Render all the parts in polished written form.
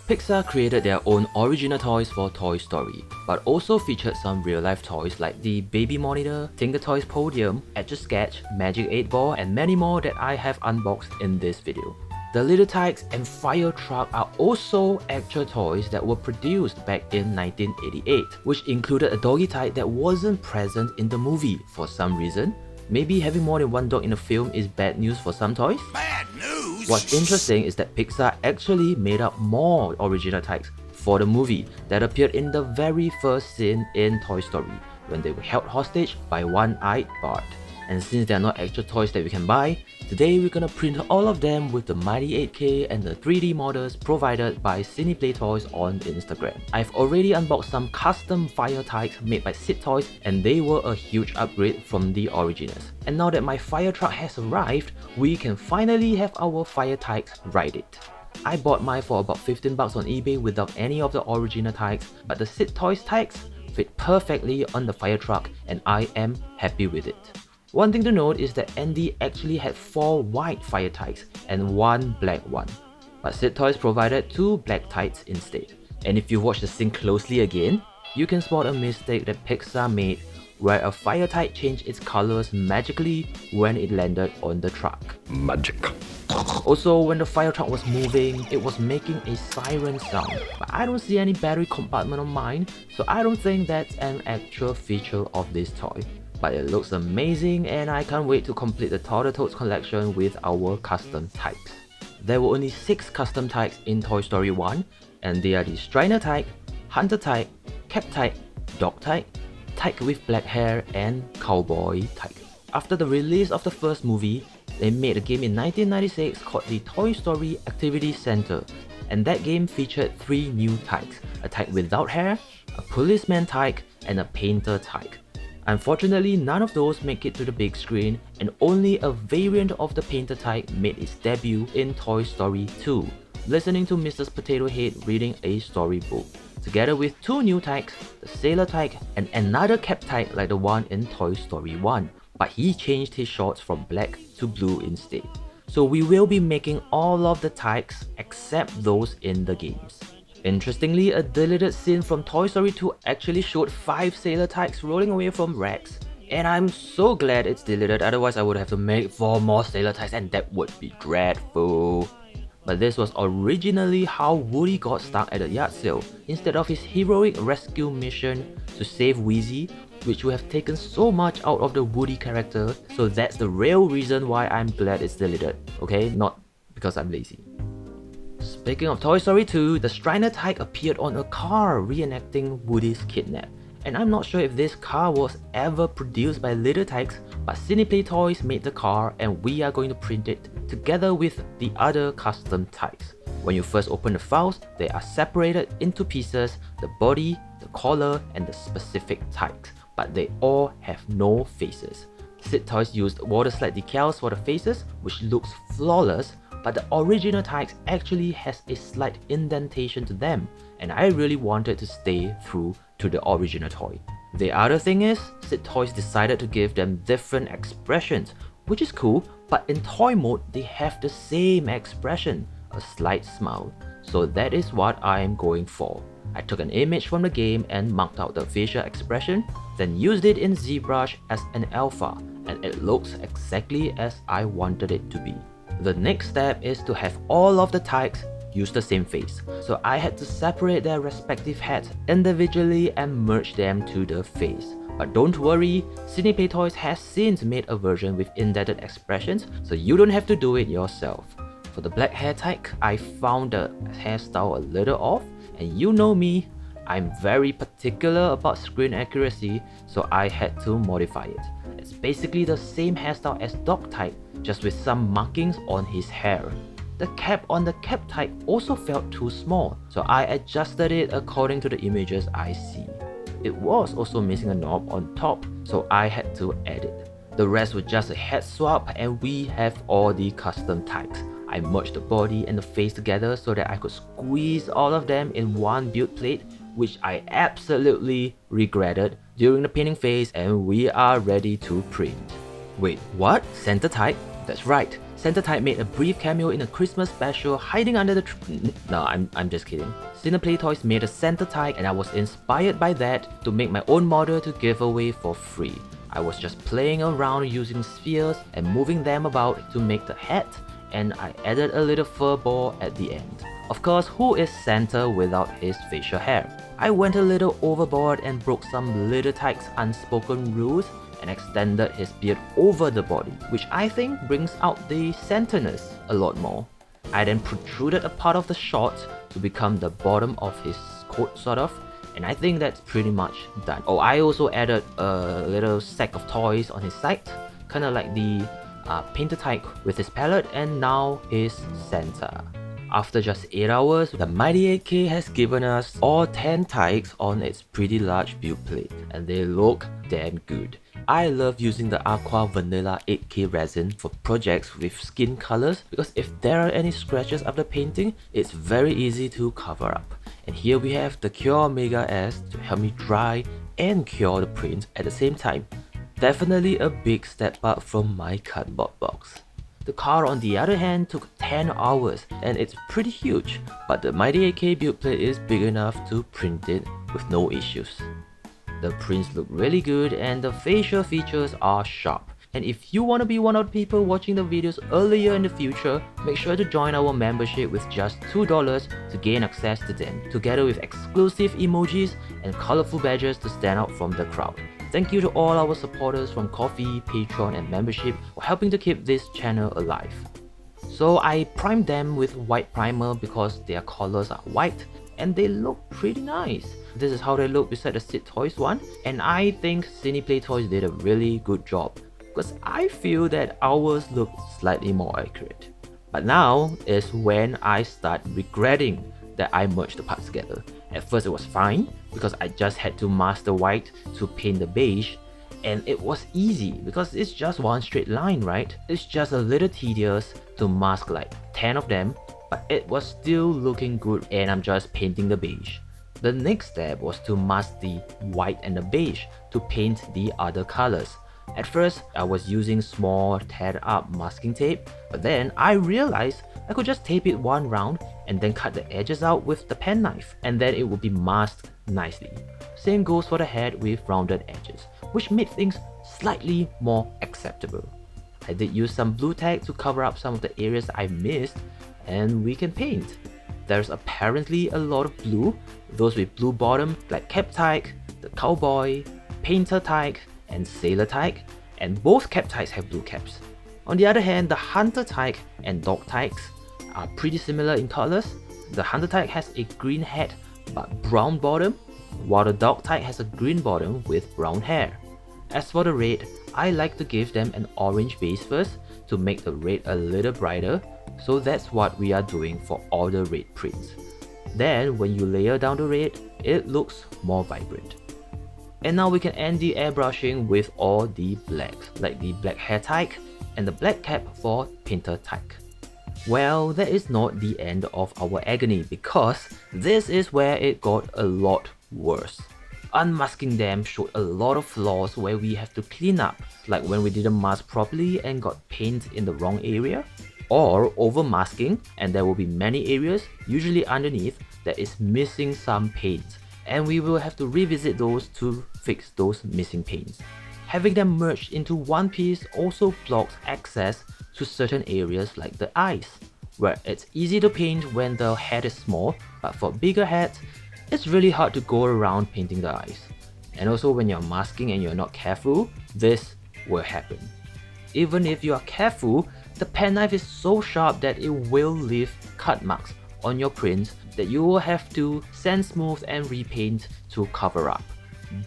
Pixar created their own original toys for Toy Story, but also featured some real-life toys like the Baby Monitor, Tinker Toys Podium, Etch-a-Sketch, Magic 8 Ball, and many more that I have unboxed in this video. The Little Tikes and Fire Truck are also actual toys that were produced back in 1988, which included a doggy Tike that wasn't present in the movie for some reason. Maybe having more than one dog in a film is bad news for some toys? Bad news? What's interesting is that Pixar actually made up more original Tikes for the movie that appeared in the very first scene in Toy Story, when they were held hostage by one-eyed Bart. And since they are not actual toys that we can buy, today we're gonna print all of them with the mighty 8K and the 3D models provided by Cineplay Toys on Instagram. I've already unboxed some custom Fire Tikes made by Sid Toys, and they were a huge upgrade from the originals. And now that my Fire Truck has arrived, we can finally have our Fire Tikes ride it. I bought mine for about 15 bucks on eBay without any of the original Tikes, but the Sid Toys Tikes fit perfectly on the Fire Truck and I am happy with it. One thing to note is that Andy actually had 4 white Fire Tikes and 1 black one, but Sid Toys provided 2 black Tikes instead. And if you watch the scene closely again, you can spot a mistake that Pixar made where a Fire Tike changed its colors magically when it landed on the truck. Magic. Also, when the fire truck was moving, it was making a siren sound, but I don't see any battery compartment on mine, so I don't think that's an actual feature of this toy. But it looks amazing and I can't wait to complete the Toddle Tots collection with our custom Tikes. There were only 6 custom Tikes in Toy Story 1, and they are the Strider Tike, Hunter Tike, Cap Tike, Dog Tike, Tike with black hair, and Cowboy Tike. After the release of the first movie, they made a game in 1996 called the Toy Story Activity Center, and that game featured 3 new Tikes, a Tike without hair, a policeman Tike, and a painter Tike. Unfortunately, none of those make it to the big screen, and only a variant of the painter Tike made its debut in Toy Story 2, listening to Mrs. Potato Head reading a storybook, together with 2 new Tikes, the Sailor Tike and another Cap Tike like the one in Toy Story 1, but he changed his shorts from black to blue instead. So we will be making all of the Tikes except those in the games. Interestingly, a deleted scene from Toy Story 2 actually showed 5 Sailor Tikes rolling away from Rex, and I'm so glad it's deleted, otherwise I would have to make 4 more Sailor Tikes and that would be dreadful. But this was originally how Woody got stuck at a yard sale, instead of his heroic rescue mission to save Wheezy, which would have taken so much out of the Woody character, so that's the real reason why I'm glad it's deleted, okay? Not because I'm lazy. Speaking of Toy Story 2, the Strider Tike appeared on a car reenacting Woody's kidnap. And I'm not sure if this car was ever produced by Little Tikes, but Cineplay Toys made the car and we are going to print it together with the other custom Tikes. When you first open the files, they are separated into pieces, the body, the collar, and the specific Tikes, but they all have no faces. Sid Toys used water slide decals for the faces, which looks flawless, but the original Tikes actually has a slight indentation to them, and I really wanted to stay true to the original toy. The other thing is, Sid Toys decided to give them different expressions, which is cool, but in toy mode they have the same expression, a slight smile. So that is what I am going for. I took an image from the game and marked out the facial expression, then used it in ZBrush as an alpha, and it looks exactly as I wanted it to be. The next step is to have all of the Tikes use the same face, so I had to separate their respective heads individually and merge them to the face. But don't worry, Cineplay Toys has since made a version with indented expressions, so you don't have to do it yourself. For the black hair Tike, I found the hairstyle a little off, and you know me, I'm very particular about screen accuracy, so I had to modify it. It's basically the same hairstyle as Dog Tike, just with some markings on his hair. The cap on the Cap Tike also felt too small, so I adjusted it according to the images I see. It was also missing a knob on top, so I had to add it. The rest was just a head swap and we have all the custom Tikes. I merged the body and the face together so that I could squeeze all of them in one build plate, which I absolutely regretted during the painting phase, and we are ready to print. Wait, what? Center Tike? That's right, Santa Tike made a brief cameo in a Christmas special hiding under the No, I'm just kidding. Cineplay Toys made a Santa Tike and I was inspired by that to make my own model to give away for free. I was just playing around using spheres and moving them about to make the hat, and I added a little fur ball at the end. Of course, who is Santa without his facial hair? I went a little overboard and broke some little Tike's unspoken rules and extended his beard over the body, which I think brings out the Santa-ness a lot more. I then protruded a part of the short to become the bottom of his coat sort of, and I think that's pretty much done. Oh, I also added a little sack of toys on his side, kinda like the painted Tike with his palette, and now his Santa. After just 8 hours, the Mighty 8K has given us all 10 Tikes on its pretty large build plate, and they look damn good. I love using the Aqua Vanilla 8K resin for projects with skin colors because if there are any scratches after painting, it's very easy to cover up. And here we have the Cure Mega S to help me dry and cure the print at the same time. Definitely a big step up from my cardboard box. The card on the other hand took 10 hours and it's pretty huge, but the Mighty 8K build plate is big enough to print it with no issues. The prints look really good and the facial features are sharp. And if you want to be one of the people watching the videos earlier in the future, make sure to join our membership with just $2 to gain access to them, together with exclusive emojis and colorful badges to stand out from the crowd. Thank you to all our supporters from Ko-fi, Patreon and membership for helping to keep this channel alive. So I primed them with white primer because their colors are white and they look pretty nice. This is how they look beside the Sid Toys one, and I think Cineplay Toys did a really good job because I feel that ours look slightly more accurate. But now is when I start regretting that I merged the parts together. At first it was fine because I just had to mask the white to paint the beige, and it was easy because it's just one straight line, right? It's just a little tedious to mask like 10 of them, but it was still looking good and I'm just painting the beige. The next step was to mask the white and the beige to paint the other colors. At first, I was using small tatted up masking tape, but then I realized I could just tape it one round and then cut the edges out with the pen knife, and then it would be masked nicely. Same goes for the head with rounded edges, which made things slightly more acceptable. I did use some blue tack to cover up some of the areas I missed, and we can paint. There's apparently a lot of blue, those with blue bottom like Cap Tike, the Cowboy, Painter Tike, and Sailor Tike, and both Cap Tikes have blue caps. On the other hand, the Hunter Tike and Dog Tikes are pretty similar in colors. The Hunter Tike has a green head but brown bottom, while the Dog Tike has a green bottom with brown hair. As for the red, I like to give them an orange base first to make the red a little brighter, so that's what we are doing for all the red prints. Then when you layer down the red, it looks more vibrant. And now we can end the airbrushing with all the blacks, like the black hair Tike and the black cap for Painter Tike. Well, that is not the end of our agony because this is where it got a lot worse. Unmasking them showed a lot of flaws where we have to clean up, like when we didn't mask properly and got paint in the wrong area, or over masking and there will be many areas, usually underneath, that is missing some paint, and we will have to revisit those to fix those missing paints. Having them merged into one piece also blocks access to certain areas like the eyes, where it's easy to paint when the head is small, but for bigger heads, it's really hard to go around painting the eyes. And also when you're masking and you're not careful, this will happen. Even if you are careful, the pen knife is so sharp that it will leave cut marks on your prints that you will have to sand smooth and repaint to cover up.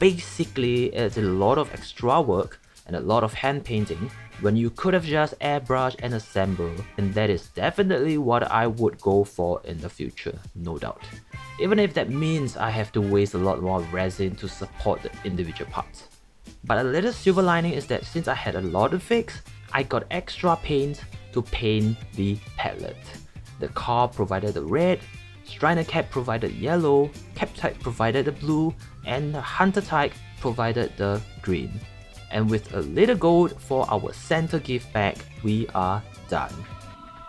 Basically, it's a lot of extra work and a lot of hand painting when you could have just airbrush and assemble, and that is definitely what I would go for in the future, no doubt. Even if that means I have to waste a lot more resin to support the individual parts. But a little silver lining is that since I had a lot to fix, I got extra paint to paint the palette. The car provided the red, Strider Cap provided yellow, Cap Tike provided the blue, and the Hunter Tike provided the green. And with a little gold for our Santa gift bag, we are done.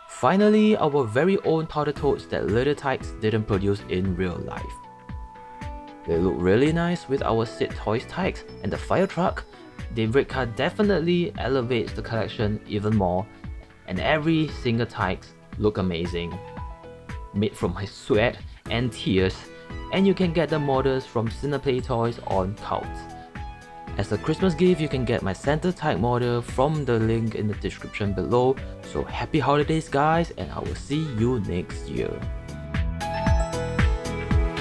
Finally, our very own Toddle Tots that little Tikes didn't produce in real life. They look really nice with our Sid Toys Tikes, and the fire truck. The red car definitely elevates the collection even more, and every single Tikes look amazing. Made from my sweat and tears, and you can get the models from Cineplay Toys on Cult. As a Christmas gift, you can get my Santa Tike model from the link in the description below. So happy holidays guys, and I will see you next year.